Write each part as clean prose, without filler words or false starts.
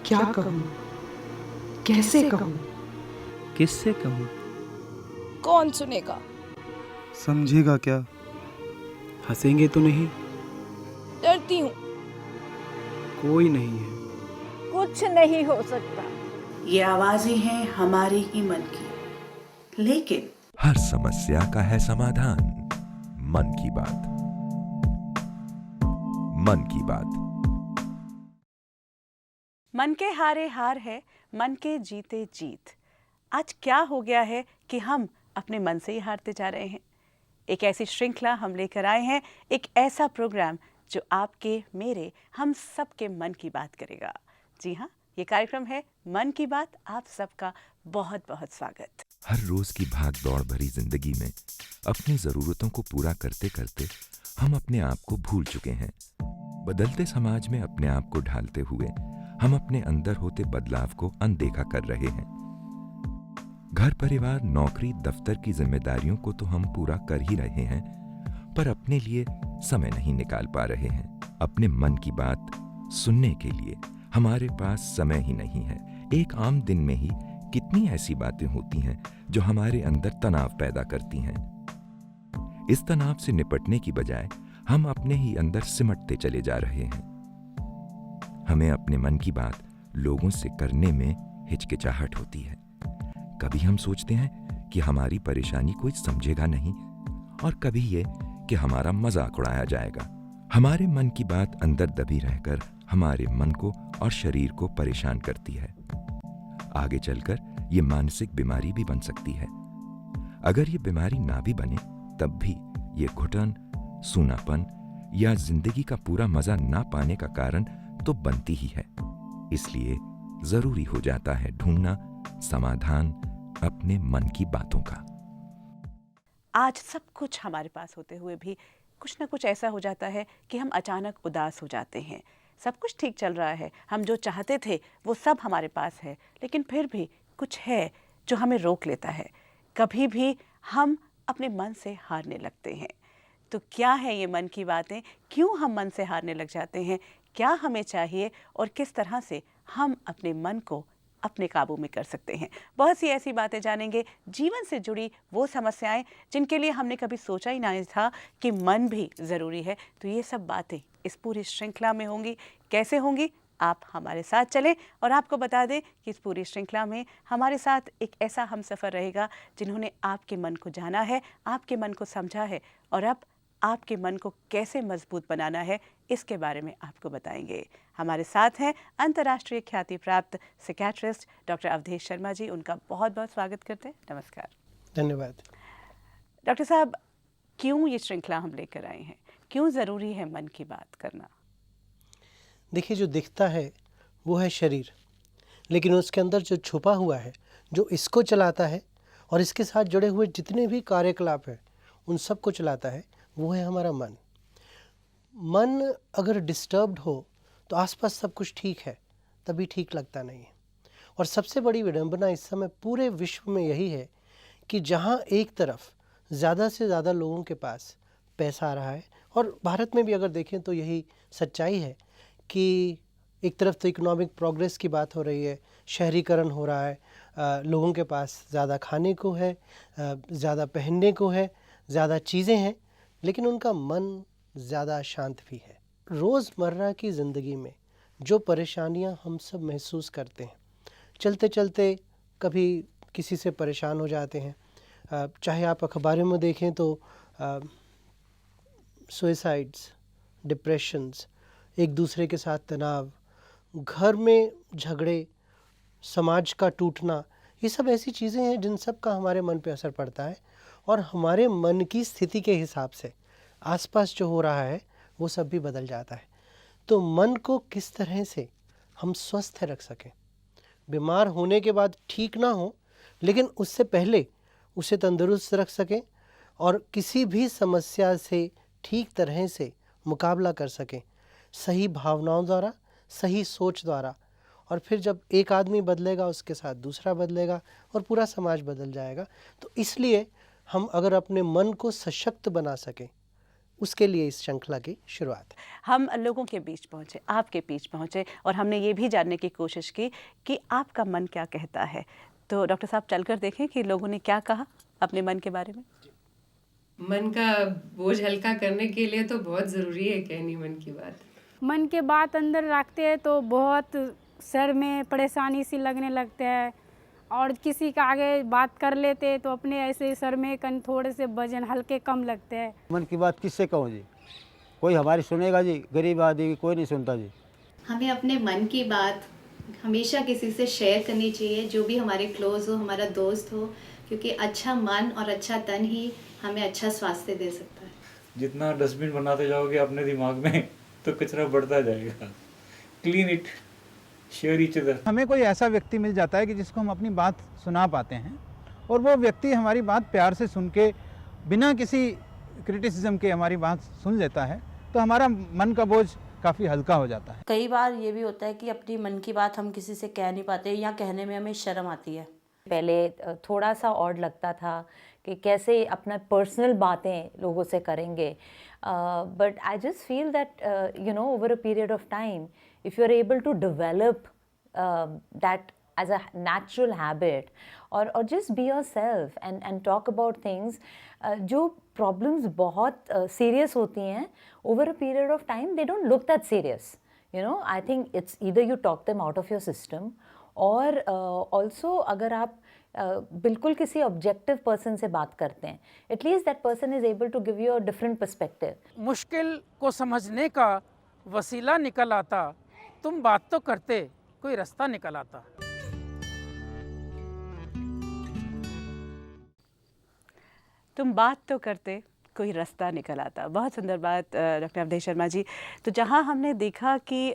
क्या कहूँ, कैसे कहूँ, किससे कहूँ? कौन सुनेगा? समझेगा क्या? हंसेंगे तो नहीं? डरती हूँ। कोई नहीं है। कुछ नहीं हो सकता। ये आवाजें हैं हमारे ही मन की, लेकिन हर समस्या का है समाधान। मन की बात। मन की बात। मन के हारे हार है, मन के जीते जीत। आज क्या हो गया है कि हम अपने मन से ही हारते जा रहे हैं। एक ऐसी श्रृंखला हम लेकर आए हैं, एक ऐसा प्रोग्राम जो आपके, मेरे, हम सबके मन की बात करेगा। जी हाँ, ये कार्यक्रम है मन की बात। आप सबका बहुत बहुत स्वागत। हर रोज की भाग दौड़ भरी जिंदगी में अपनी जरूरतों को पूरा करते करते हम अपने आप को भूल चुके हैं। बदलते समाज में अपने आप को ढालते हुए हम अपने अंदर होते बदलाव को अनदेखा कर रहे हैं। घर, परिवार, नौकरी, दफ्तर की जिम्मेदारियों को तो हम पूरा कर ही रहे हैं, पर अपने लिए समय नहीं निकाल पा रहे हैं। अपने मन की बात सुनने के लिए हमारे पास समय ही नहीं है। एक आम दिन में ही कितनी ऐसी बातें होती हैं जो हमारे अंदर तनाव पैदा करती हैं। इस तनाव से निपटने की बजाय हम अपने ही अंदर सिमटते चले जा रहे हैं। हमें अपने मन की बात लोगों से करने में हिचकिचाहट होती है। कभी हम सोचते हैं कि हमारी परेशानी कोई समझेगा नहीं, और कभी ये कि हमारा मजाक उड़ाया जाएगा। हमारे मन की बात अंदर दबी रहकर हमारे मन को और शरीर को परेशान करती है। आगे चलकर ये मानसिक बीमारी भी बन सकती है। अगर ये बीमारी ना भी बने तब भी ये घुटन, सूनापन या जिंदगी का पूरा मजा ना पाने का कारण तो बनती ही है। इसलिए जरूरी हो जाता है ढूंढना समाधान अपने मन की बातों का। आज सब कुछ हमारे पास होते हुए भी कुछ ना कुछ ऐसा हो जाता है कि हम अचानक उदास हो जाते हैं। सब कुछ ठीक चल रहा है, हम जो चाहते थे वो सब हमारे पास है, लेकिन फिर भी कुछ है जो हमें रोक लेता है। कभी भी हम अपने मन से हारने लगते हैं। तो क्या है ये मन की बातें? क्यों हम मन से हारने लग जाते हैं? क्या हमें चाहिए और किस तरह से हम अपने मन को अपने काबू में कर सकते हैं? बहुत सी ऐसी बातें जानेंगे, जीवन से जुड़ी वो समस्याएं जिनके लिए हमने कभी सोचा ही नहीं था कि मन भी ज़रूरी है। तो ये सब बातें इस पूरी श्रृंखला में होंगी। कैसे होंगी? आप हमारे साथ चलें। और आपको बता दें कि इस पूरी श्रृंखला में हमारे साथ एक ऐसा हमसफ़र रहेगा जिन्होंने आपके मन को जाना है, आपके मन को समझा है, और अब आपके मन को कैसे मजबूत बनाना है इसके बारे में आपको बताएंगे। हमारे साथ हैं अंतर्राष्ट्रीय ख्याति प्राप्त साइकियाट्रिस्ट डॉक्टर अवधेश शर्मा जी। उनका बहुत बहुत स्वागत करते हैं। नमस्कार। धन्यवाद। डॉक्टर साहब, क्यों ये श्रृंखला हम लेकर आए हैं? क्यों ज़रूरी है मन की बात करना? देखिए, जो दिखता है वो है शरीर, लेकिन उसके अंदर जो छुपा हुआ है, जो इसको चलाता है और इसके साथ जुड़े हुए जितने भी कार्यकलाप हैं उन सब को चलाता है, वो है हमारा मन। मन अगर डिस्टर्ब्ड हो तो आसपास सब कुछ ठीक है, तभी ठीक लगता नहीं है। और सबसे बड़ी विडंबना इस समय पूरे विश्व में यही है कि जहाँ एक तरफ ज़्यादा से ज़्यादा लोगों के पास पैसा आ रहा है, और भारत में भी अगर देखें तो यही सच्चाई है कि एक तरफ तो इकोनॉमिक प्रोग्रेस की बात हो रही है, शहरीकरण हो रहा है, लोगों के पास ज़्यादा खाने को है, ज़्यादा पहनने को है, ज़्यादा चीज़ें हैं, लेकिन उनका मन ज़्यादा शांत भी है। रोज़मर्रा की ज़िंदगी में जो परेशानियां हम सब महसूस करते हैं, चलते चलते कभी किसी से परेशान हो जाते हैं, चाहे आप अखबारों में देखें तो सुसाइड्स, डिप्रेशंस, एक दूसरे के साथ तनाव, घर में झगड़े, समाज का टूटना, ये सब ऐसी चीज़ें हैं जिन सब का हमारे मन पे असर पड़ता है, और हमारे मन की स्थिति के हिसाब से आसपास जो हो रहा है वो सब भी बदल जाता है। तो मन को किस तरह से हम स्वस्थ रख सकें, बीमार होने के बाद ठीक ना हो, लेकिन उससे पहले उसे तंदुरुस्त रख सकें और किसी भी समस्या से ठीक तरह से मुकाबला कर सकें, सही भावनाओं द्वारा, सही सोच द्वारा। और फिर जब एक आदमी बदलेगा उसके साथ दूसरा बदलेगा और पूरा समाज बदल जाएगा। तो इसलिए हम अगर अपने मन को सशक्त बना सकें, उसके लिए इस श्रृंखला की शुरुआत है। हम लोगों के बीच पहुँचे, आपके बीच पहुँचे और हमने ये भी जानने की कोशिश की कि आपका मन क्या कहता है। तो डॉक्टर साहब चलकर देखें कि लोगों ने क्या कहा अपने मन के बारे में। मन का बोझ हल्का करने के लिए तो बहुत ज़रूरी है कहनी मन की बात। मन के बात अंदर रखते हैं तो बहुत सर में परेशानी सी लगने लगते हैं, और किसी का आगे बात कर लेते हैं तो अपने ऐसे सर में थोड़े से वजन हल्के कम लगते हैं। मन की बात किससे कहूँ जी, कोई हमारी सुनेगा जी, गरीब आदमी कोई नहीं सुनता जी। हमें अपने मन की बात हमेशा किसी से शेयर करनी चाहिए, जो भी हमारे क्लोज हो, हमारा दोस्त हो, क्योंकि अच्छा मन और अच्छा तन ही हमें अच्छा स्वास्थ्य दे सकता है। जितना डस्टबिन बनाते जाओगे अपने दिमाग में तो कचरा बढ़ता जाएगा। Clean it, share each other. हमें कोई ऐसा व्यक्ति मिल जाता है कि जिसको हम अपनी बात सुना पाते हैं और वो व्यक्ति हमारी बात प्यार से सुन के बिना किसी क्रिटिसिज्म के हमारी बात सुन लेता है, तो हमारा मन का बोझ काफ़ी हल्का हो जाता है। कई बार ये भी होता है कि अपनी मन की बात हम किसी से कह नहीं पाते या कहने में हमें शर्म आती है। पहले थोड़ा सा ऑड लगता था कि कैसे अपना पर्सनल बातें लोगों से करेंगे, but I just feel that you know over a period of time if you are able to develop that as a natural habit or just be yourself and talk about things, जो problems बहुत serious होती हैं over a period of time they don't look that serious, you know. I think it's either you talk them out of your system और also अगर आप बिल्कुल किसी objective person से बात करते हैं, at least that person is able to give you a different perspective. मुश्किल को समझने का वसीला निकल आता, तुम बात तो करते कोई रास्ता निकल आता। तुम बात तो करते कोई रास्ता निकल आता। बहुत सुंदर बात डॉक्टर अवधेश शर्मा जी। तो जहाँ हमने देखा कि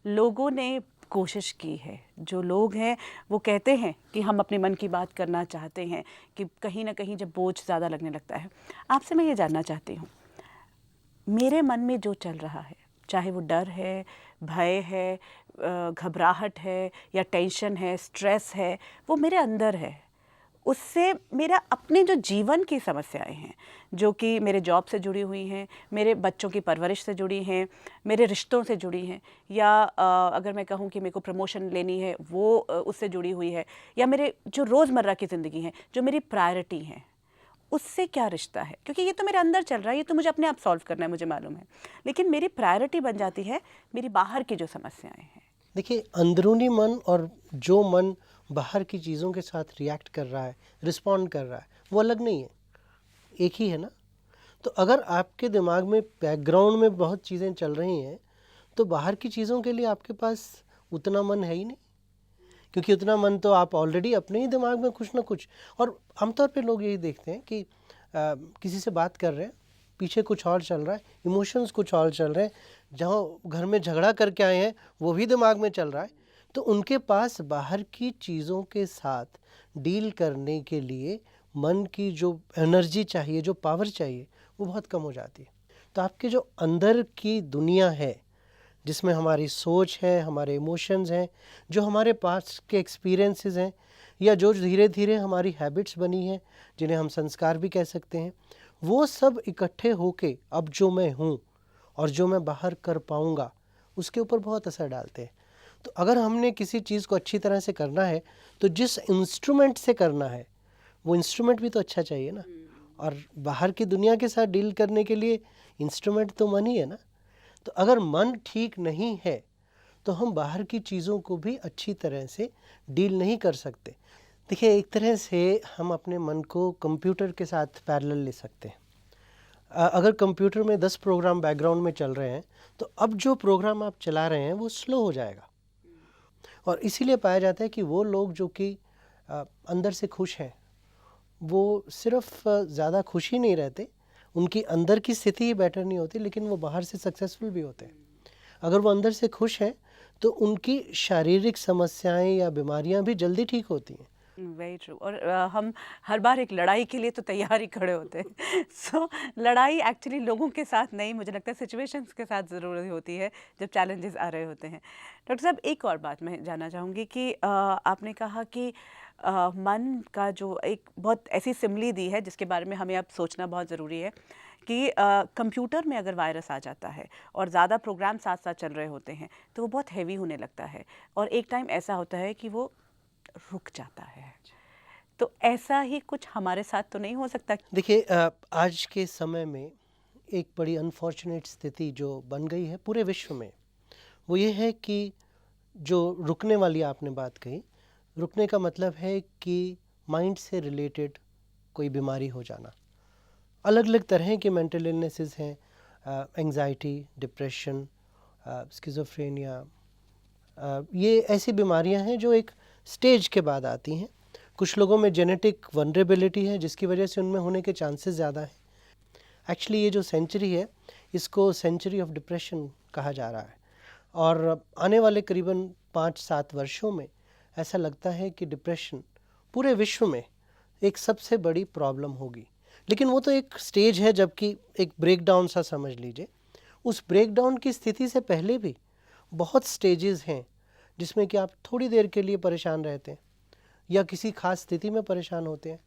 लोगों ने कोशिश की है, जो लोग हैं वो कहते हैं कि हम अपने मन की बात करना चाहते हैं, कि कहीं ना कहीं जब बोझ ज़्यादा लगने लगता है। आपसे मैं ये जानना चाहती हूँ, मेरे मन में जो चल रहा है, चाहे वो डर है, भय है, घबराहट है या टेंशन है, स्ट्रेस है, वो मेरे अंदर है। उससे मेरा अपने जो जीवन की समस्याएं हैं, जो कि मेरे जॉब से जुड़ी हुई हैं, मेरे बच्चों की परवरिश से जुड़ी हैं, मेरे रिश्तों से जुड़ी हैं, या अगर मैं कहूँ कि मेरे को प्रमोशन लेनी है वो उससे जुड़ी हुई है, या मेरे जो रोज़मर्रा की ज़िंदगी है, जो मेरी प्रायोरिटी हैं, उससे क्या रिश्ता है? क्योंकि ये तो मेरे अंदर चल रहा है, ये तो मुझे अपने आप सॉल्व करना है, मुझे मालूम है, लेकिन मेरी प्रायोरिटी बन जाती है मेरी बाहर की जो समस्याएं हैं। देखिए, अंदरूनी मन और जो मन बाहर की चीज़ों के साथ रिएक्ट कर रहा है, रिस्पॉन्ड कर रहा है, वो अलग नहीं है, एक ही है ना। तो अगर आपके दिमाग में बैकग्राउंड में बहुत चीज़ें चल रही हैं, तो बाहर की चीज़ों के लिए आपके पास उतना मन है ही नहीं, क्योंकि उतना मन तो आप ऑलरेडी अपने ही दिमाग में कुछ ना कुछ। और आमतौर पे लोग यही देखते हैं कि किसी से बात कर रहे हैं, पीछे कुछ और चल रहा है, इमोशंस कुछ और चल रहे हैं, जहाँ घर में झगड़ा करके आए हैं वो भी दिमाग में चल रहा है। तो उनके पास बाहर की चीज़ों के साथ डील करने के लिए मन की जो एनर्जी चाहिए, जो पावर चाहिए, वो बहुत कम हो जाती है। तो आपके जो अंदर की दुनिया है, जिसमें हमारी सोच है, हमारे इमोशंस हैं, जो हमारे पास के एक्सपीरियंसेस हैं, या जो धीरे धीरे हमारी हैबिट्स बनी हैं, जिन्हें हम संस्कार भी कह सकते हैं, वो सब इकट्ठे होके अब जो मैं हूँ और जो मैं बाहर कर पाऊँगा, उसके ऊपर बहुत असर डालते हैं। तो अगर हमने किसी चीज़ को अच्छी तरह से करना है, तो जिस इंस्ट्रूमेंट से करना है वो इंस्ट्रूमेंट भी तो अच्छा चाहिए ना। और बाहर की दुनिया के साथ डील करने के लिए इंस्ट्रूमेंट तो मन ही है ना। तो अगर मन ठीक नहीं है तो हम बाहर की चीज़ों को भी अच्छी तरह से डील नहीं कर सकते। देखिए, एक तरह से हम अपने मन को कंप्यूटर के साथ पैरेलल ले सकते हैं। अगर कंप्यूटर में 10 प्रोग्राम बैकग्राउंड में चल रहे हैं, तो अब जो प्रोग्राम आप चला रहे हैं वो स्लो हो जाएगा। और इसीलिए पाया जाता है कि वो लोग जो कि अंदर से खुश हैं, वो सिर्फ ज़्यादा खुश ही नहीं रहते, उनकी अंदर की स्थिति ही बेटर नहीं होती, लेकिन वो बाहर से सक्सेसफुल भी होते हैं। अगर वो अंदर से खुश हैं तो उनकी शारीरिक समस्याएं या बीमारियां भी जल्दी ठीक होती हैं। Very true. और हम हर बार एक लड़ाई के लिए तो तैयार ही खड़े होते हैं। सो लड़ाई एक्चुअली लोगों के साथ नहीं, मुझे लगता है सिचुएशंस के साथ ज़रूरी होती है जब चैलेंजेस आ रहे होते हैं। डॉक्टर साहब, एक और बात मैं जानना चाहूँगी कि आपने कहा कि मन का जो एक बहुत ऐसी सिमली दी है जिसके बारे में हमें अब सोचना बहुत ज़रूरी है कि कंप्यूटर में अगर वायरस आ जाता है और ज़्यादा प्रोग्राम साथ साथ चल रहे होते हैं तो वो बहुत हैवी होने लगता है और एक टाइम ऐसा होता है कि वो रुक जाता है। तो ऐसा ही कुछ हमारे साथ तो नहीं हो सकता? देखिए, आज के समय में एक बड़ी अनफॉर्चुनेट स्थिति जो बन गई है पूरे विश्व में, वो ये है कि जो रुकने वाली आपने बात कही, रुकने का मतलब है कि माइंड से रिलेटेड कोई बीमारी हो जाना। अलग अलग तरह के मेंटल इलनेसेस हैं, एंजाइटी, डिप्रेशन, स्किज़ोफ्रेनिया, ये ऐसी बीमारियां हैं जो एक स्टेज के बाद आती हैं। कुछ लोगों में जेनेटिक वनरेबिलिटी है जिसकी वजह से उनमें होने के चांसेस ज़्यादा हैं। एक्चुअली ये जो सेंचुरी है इसको सेंचुरी ऑफ डिप्रेशन कहा जा रहा है और आने वाले करीबन 5-7 वर्षों में ऐसा लगता है कि डिप्रेशन पूरे विश्व में एक सबसे बड़ी प्रॉब्लम होगी। लेकिन वो तो एक स्टेज है, जबकि एक ब्रेकडाउन सा समझ लीजिए। उस ब्रेकडाउन की स्थिति से पहले भी बहुत स्टेजेस हैं जिसमें कि आप थोड़ी देर के लिए परेशान रहते हैं या किसी खास स्थिति में परेशान होते हैं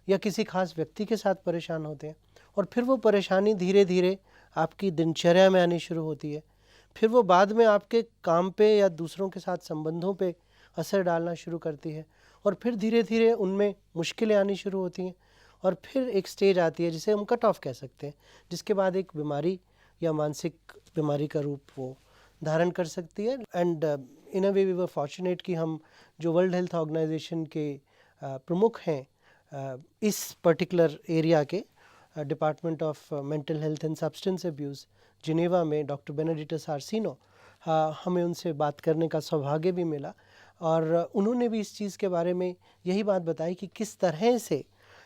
या किसी खास व्यक्ति के साथ परेशान होते हैं और फिर वो परेशानी धीरे धीरे आपकी दिनचर्या में आनी शुरू होती है। फिर वो बाद में आपके काम पे या दूसरों के साथ संबंधों पे असर डालना शुरू करती है और फिर धीरे धीरे उनमें मुश्किलें आनी शुरू होती हैं और फिर एक स्टेज आती है जिसे हम कट ऑफ कह सकते हैं, जिसके बाद एक बीमारी या मानसिक बीमारी का रूप वो धारण कर सकती है। And in a way we were fortunate कि हम जो वर्ल्ड हेल्थ ऑर्गेनाइजेशन के प्रमुख हैं इस पर्टिकुलर एरिया के, department of mental health and substance abuse Geneva में डॉक्टर बेनेडिक्टस आर्सिनो, हमें उनसे बात करने का सौभाग्य भी मिला और उन्होंने भी इस चीज़ के बारे में यही बात बताई कि किस तरह से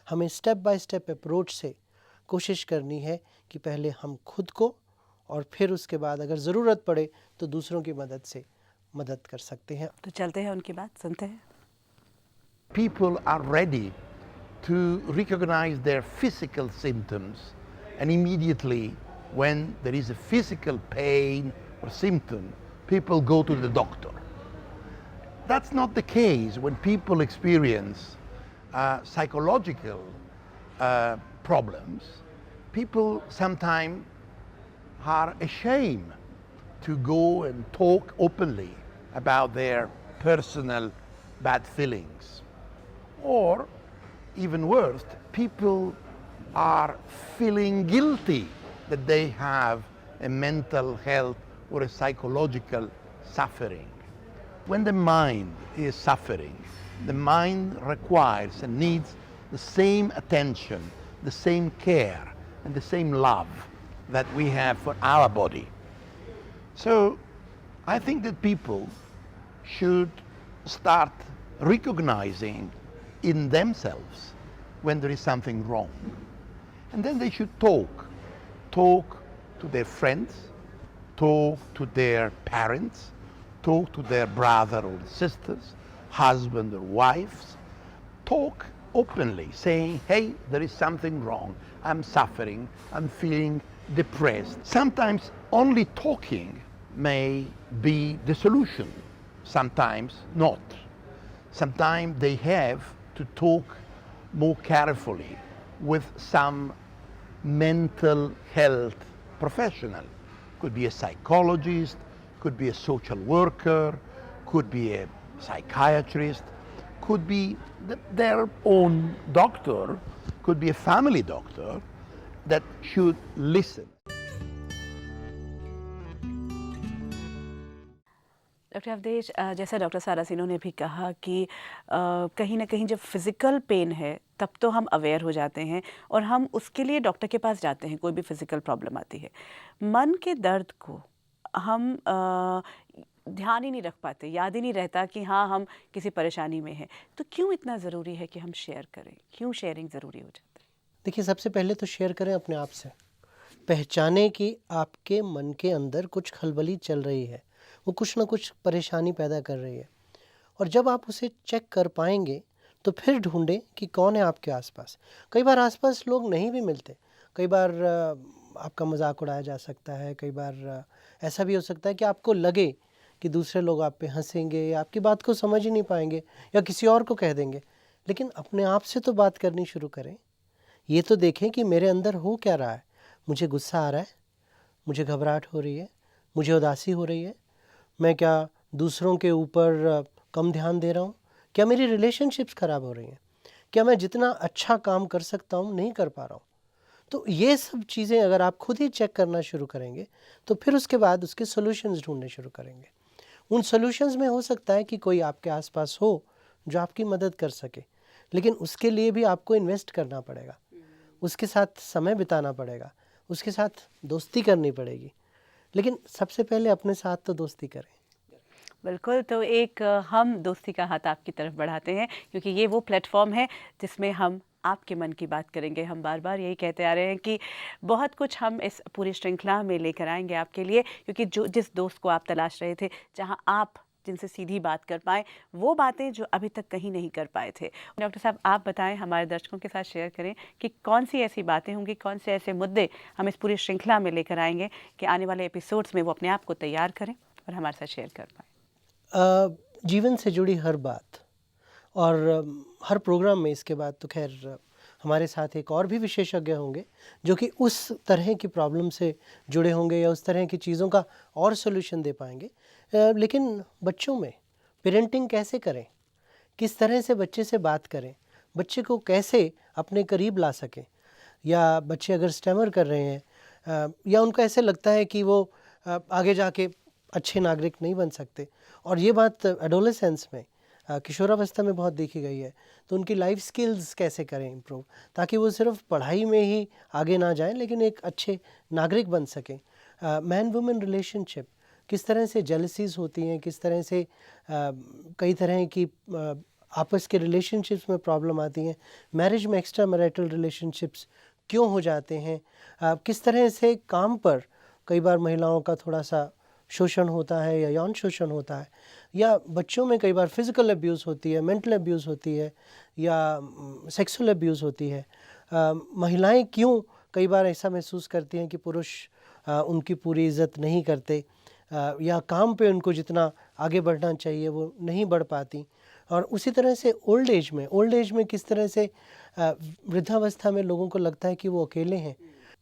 हमें स्टेप बाय स्टेप अप्रोच से कोशिश करनी है कि पहले हम खुद को और फिर उसके बाद अगर ज़रूरत पड़े तो दूसरों की मदद से मदद कर सकते हैं। तो चलते हैं उनकी बात सुनते हैं। People are ready to recognize their physical symptoms and immediately when there is a physical pain or symptom, people go to the doctor. That's not the case when people experience psychological problems. People sometimes are ashamed to go and talk openly about their personal bad feelings. Or even worse, people are feeling guilty that they have a mental health or a psychological suffering. When the mind is suffering, the mind requires and needs the same attention, the same care, and the same love that we have for our body. So I think that people should start recognizing in themselves when there is something wrong. And then they should talk to their friends, talk to their parents, talk to their brother or sisters, husband or wives, talk openly, saying, hey, there is something wrong, I'm suffering, I'm feeling depressed. Sometimes only talking may be the solution, sometimes not. Sometimes they have to talk more carefully with some mental health professional. Could be a psychologist, could be a social worker, could be a psychiatrist, could be their own doctor, could be a family doctor that should listen. Doctor Avdhesh, जैसा doctor सारासिनो ने भी कहा कि कहीं ना कहीं जब physical pen है तब तो हम अवेयर हो जाते हैं और हम उसके लिए डॉक्टर के पास जाते हैं, कोई भी फिज़िकल प्रॉब्लम आती है। मन के दर्द को हम ध्यान ही नहीं रख पाते, याद ही नहीं रहता कि हाँ हम किसी परेशानी में हैं। तो क्यों इतना ज़रूरी है कि हम शेयर करें, क्यों शेयरिंग ज़रूरी हो जाती है? देखिए, सबसे पहले तो शेयर करें अपने आप से, पहचाने कि आपके मन के अंदर कुछ खलबली चल रही है, वो कुछ ना कुछ परेशानी पैदा कर रही है। और जब आप उसे चेक कर पाएंगे तो फिर ढूंढें कि कौन है आपके आसपास। कई बार आसपास लोग नहीं भी मिलते, कई बार आपका मजाक उड़ाया जा सकता है, कई बार ऐसा भी हो सकता है कि आपको लगे कि दूसरे लोग आप पे हंसेंगे या आपकी बात को समझ ही नहीं पाएंगे या किसी और को कह देंगे। लेकिन अपने आप से तो बात करनी शुरू करें, ये तो देखें कि मेरे अंदर हो क्या रहा है, मुझे गुस्सा आ रहा है, मुझे घबराहट हो रही है, मुझे उदासी हो रही है, मैं क्या दूसरों के ऊपर कम ध्यान दे रहा हूँ, क्या मेरी रिलेशनशिप्स ख़राब हो रही हैं, क्या मैं जितना अच्छा काम कर सकता हूँ नहीं कर पा रहा हूँ। तो ये सब चीज़ें अगर आप खुद ही चेक करना शुरू करेंगे तो फिर उसके बाद उसके सॉल्यूशंस ढूंढने शुरू करेंगे। उन सॉल्यूशंस में हो सकता है कि कोई आपके आसपास हो जो आपकी मदद कर सके, लेकिन उसके लिए भी आपको इन्वेस्ट करना पड़ेगा, उसके साथ समय बिताना पड़ेगा, उसके साथ दोस्ती करनी पड़ेगी। लेकिन सबसे पहले अपने साथ तो दोस्ती करें। बिल्कुल, तो एक हम दोस्ती का हाथ आपकी तरफ बढ़ाते हैं, क्योंकि ये वो प्लेटफॉर्म है जिसमें हम आपके मन की बात करेंगे। हम बार बार यही कहते आ रहे हैं कि बहुत कुछ हम इस पूरी श्रृंखला में लेकर आएंगे आपके लिए, क्योंकि जिस दोस्त को आप तलाश रहे थे, जहां आप जिनसे सीधी बात कर पाएँ, वो बातें जो अभी तक कहीं नहीं कर पाए थे। डॉक्टर साहब, आप बताएं, हमारे दर्शकों के साथ शेयर करें कि कौन सी ऐसी बातें होंगी, कौन से ऐसे मुद्दे हम इस पूरी श्रृंखला में लेकर आएंगे कि आने वाले एपिसोड्स में वो अपने आप को तैयार करें और हमारे साथ शेयर कर पाएँ। जीवन से जुड़ी हर बात, और हर प्रोग्राम में इसके बाद तो खैर हमारे साथ एक और भी विशेषज्ञ होंगे जो कि उस तरह की प्रॉब्लम से जुड़े होंगे या उस तरह की चीज़ों का और सॉल्यूशन दे पाएंगे। लेकिन बच्चों में पेरेंटिंग कैसे करें, किस तरह से बच्चे से बात करें, बच्चे को कैसे अपने करीब ला सकें, या बच्चे अगर स्टैमर कर रहे हैं या उनको ऐसे लगता है कि वो आगे जाके अच्छे नागरिक नहीं बन सकते, और ये बात एडोलेसेंस में किशोरावस्था में बहुत देखी गई है, तो उनकी लाइफ स्किल्स कैसे करें इम्प्रूव, ताकि वो सिर्फ पढ़ाई में ही आगे ना जाएं लेकिन एक अच्छे नागरिक बन सकें। मैन वुमेन रिलेशनशिप, किस तरह से जेलसीज होती हैं, किस तरह से कई तरह की आपस के रिलेशनशिप्स में प्रॉब्लम आती हैं, मैरिज में एक्स्ट्रा मैरिटल रिलेशनशिप्स क्यों हो जाते हैं, किस तरह से काम पर कई बार महिलाओं का थोड़ा सा शोषण होता है या यौन शोषण होता है, या बच्चों में कई बार फिज़िकल अब्यूज़ होती है, मेंटल अब्यूज़ होती है, या सेक्सुअल अब्यूज़ होती है। महिलाएं क्यों कई बार ऐसा महसूस करती हैं कि पुरुष उनकी पूरी इज़्ज़त नहीं करते, या काम पे उनको जितना आगे बढ़ना चाहिए वो नहीं बढ़ पाती। और उसी तरह से ओल्ड एज में किस तरह से वृद्धावस्था में लोगों को लगता है कि वो अकेले हैं।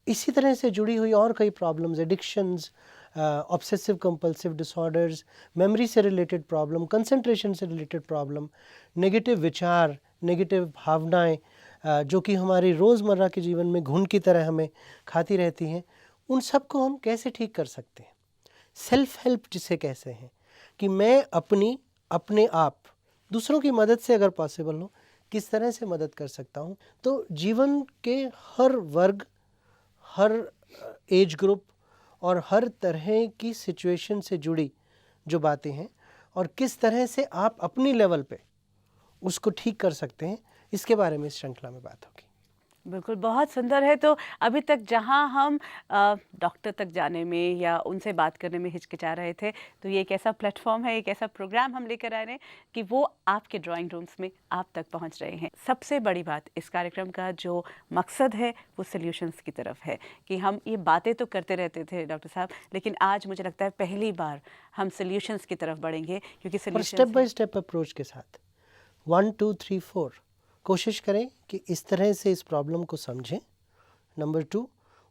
इसी तरह से जुड़ी हुई और कई problems, addictions, obsessive compulsive disorders, memory से रिलेटेड प्रॉब्लम, कंसंट्रेशन से रिलेटेड प्रॉब्लम, नेगेटिव विचार, नेगेटिव भावनाएं जो कि हमारी रोज़मर्रा के जीवन में घुन की तरह हमें खाती रहती हैं, उन सब को हम कैसे ठीक कर सकते हैं। सेल्फ हेल्प जिसे कैसे हैं कि मैं अपने आप दूसरों की मदद से अगर पॉसिबल हो किस तरह से मदद कर सकता हूँ। तो जीवन के हर वर्ग, हर एज ग्रुप और हर तरह की सिचुएशन से जुड़ी जो बातें हैं और किस तरह से आप अपनी लेवल पे उसको ठीक कर सकते हैं, इसके बारे में इस श्रृंखला में बात होगी। बिल्कुल, बहुत सुंदर है। तो अभी तक जहां हम डॉक्टर तक जाने में या उनसे बात करने में हिचकिचा रहे थे, तो ये एक ऐसा प्लेटफॉर्म है, एक ऐसा प्रोग्राम हम लेकर आ रहे हैं कि वो आपके ड्राइंग रूम्स में आप तक पहुंच रहे हैं। सबसे बड़ी बात इस कार्यक्रम का जो मकसद है वो सॉल्यूशंस की तरफ है कि हम ये बातें तो करते रहते थे डॉक्टर साहब, लेकिन आज मुझे लगता है पहली बार हम सॉल्यूशंस की तरफ बढ़ेंगे, क्योंकि स्टेप बाय स्टेप अप्रोच के साथ 1 2 3 4 कोशिश करें कि इस तरह से इस प्रॉब्लम को समझें। नंबर 2,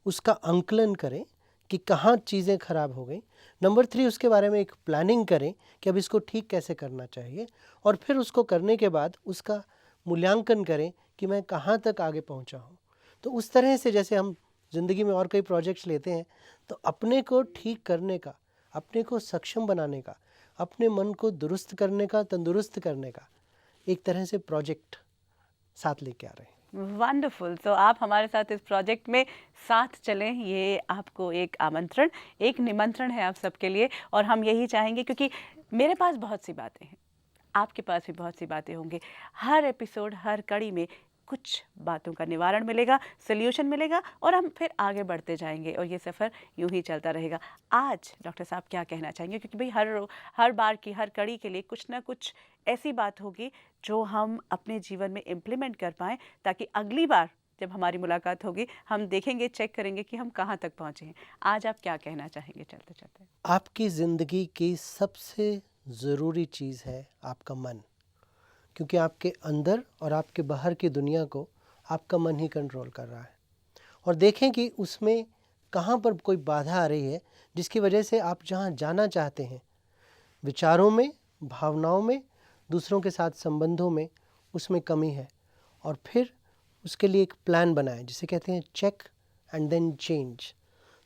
उसका आंकलन करें कि कहाँ चीज़ें ख़राब हो गई। नंबर 3, उसके बारे में एक प्लानिंग करें कि अब इसको ठीक कैसे करना चाहिए, और फिर उसको करने के बाद उसका मूल्यांकन करें कि मैं कहाँ तक आगे पहुँचा हूँ। तो उस तरह से जैसे हम ज़िंदगी में और कई प्रोजेक्ट्स लेते हैं, तो अपने को ठीक करने का, अपने को सक्षम बनाने का, अपने मन को दुरुस्त करने का, तंदुरुस्त करने का एक तरह से प्रोजेक्ट साथ लेके आ रहे हैं। वंडरफुल। तो आप हमारे साथ इस प्रोजेक्ट में साथ चलें, ये आपको एक आमंत्रण, एक निमंत्रण है आप सबके लिए। और हम यही चाहेंगे, क्योंकि मेरे पास बहुत सी बातें हैं, आपके पास भी बहुत सी बातें होंगी। हर एपिसोड, हर कड़ी में कुछ बातों का निवारण मिलेगा, सॉल्यूशन मिलेगा, और हम फिर आगे बढ़ते जाएंगे और ये सफ़र यूं ही चलता रहेगा। आज डॉक्टर साहब क्या कहना चाहेंगे, क्योंकि भाई हर बार की हर कड़ी के लिए कुछ ना कुछ ऐसी बात होगी जो हम अपने जीवन में इम्प्लीमेंट कर पाएँ, ताकि अगली बार जब हमारी मुलाकात होगी हम देखेंगे, चेक करेंगे कि हम कहाँ तक पहुँचे हैं। आज आप क्या कहना चाहेंगे चलते चलते? आपकी ज़िंदगी की सबसे ज़रूरी चीज़ है आपका मन, क्योंकि आपके अंदर और आपके बाहर की दुनिया को आपका मन ही कंट्रोल कर रहा है। और देखें कि उसमें कहाँ पर कोई बाधा आ रही है जिसकी वजह से आप जहाँ जाना चाहते हैं, विचारों में, भावनाओं में, दूसरों के साथ संबंधों में, उसमें कमी है। और फिर उसके लिए एक प्लान बनाएं, जिसे कहते हैं चेक एंड देन चेंज।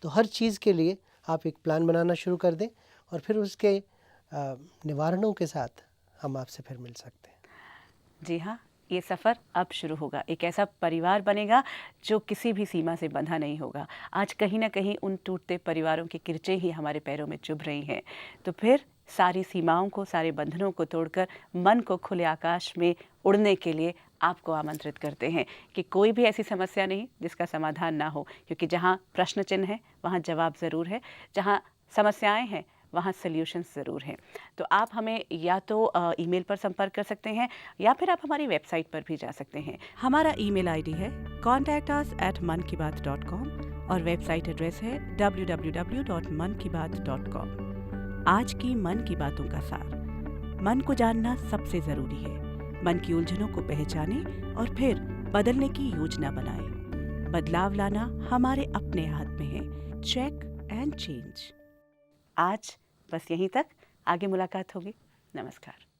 तो हर चीज़ के लिए आप एक प्लान बनाना शुरू कर दें और फिर उसके निवारणों के साथ हम आपसे फिर मिल सकते हैं। जी हाँ, ये सफ़र अब शुरू होगा। एक ऐसा परिवार बनेगा जो किसी भी सीमा से बंधा नहीं होगा। आज कहीं ना कहीं उन टूटते परिवारों की किरचें ही हमारे पैरों में चुभ रही हैं। तो फिर सारी सीमाओं को, सारे बंधनों को तोड़कर मन को खुले आकाश में उड़ने के लिए आपको आमंत्रित करते हैं कि कोई भी ऐसी समस्या नहीं जिसका समाधान ना हो, क्योंकि जहाँ प्रश्न चिन्ह है वहाँ जवाब ज़रूर है, जहाँ समस्याएं हैं वहाँ सॉल्यूशंस ज़रूर हैं। तो आप हमें या तो ईमेल पर संपर्क कर सकते हैं या फिर आप हमारी वेबसाइट पर भी जा सकते हैं। हमारा ईमेल आईडी है contactus@mankibaat.com और वेबसाइट एड्रेस है www.mankibaat.com। आज की मन की बातों का सार, मन को जानना सबसे ज़रूरी है। मन की उलझनों को पहचानें और फिर बदलने की योजना बनाएं। बदलाव लाना हमारे अपने हाथ में है। Check and change. आज बस यहीं तक, आगे मुलाकात होगी। नमस्कार।